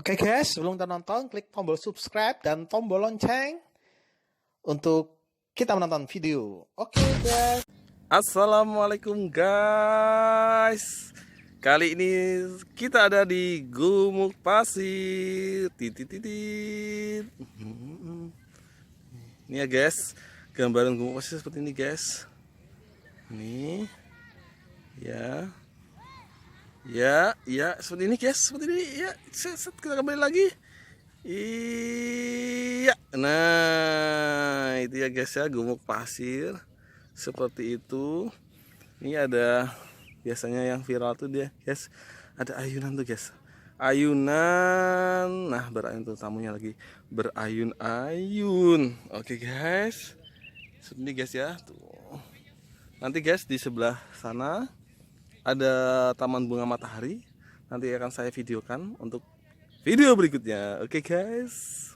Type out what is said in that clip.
Oke guys, sebelum kita nonton, klik tombol subscribe dan tombol lonceng untuk kita menonton video. Oke guys. Assalamualaikum guys. Kali ini kita ada di Gumuk Pasir. Titit. Ini ya guys, gambaran Gumuk Pasir seperti ini guys. Ini ya. Ya, seperti ini guys, seperti ini ya. Kita kembali lagi. Iya. Nah, itu ya guys ya, Gumuk Pasir. Seperti itu. Ini ada biasanya yang viral tuh dia guys, ada ayunan tuh guys, ayunan. Nah, berayun tuh tamunya lagi berayun-ayun. Oke guys, seperti ini guys ya tuh. Nanti guys di sebelah sana ada taman bunga matahari, nanti akan saya videokan untuk video berikutnya. Oke guys.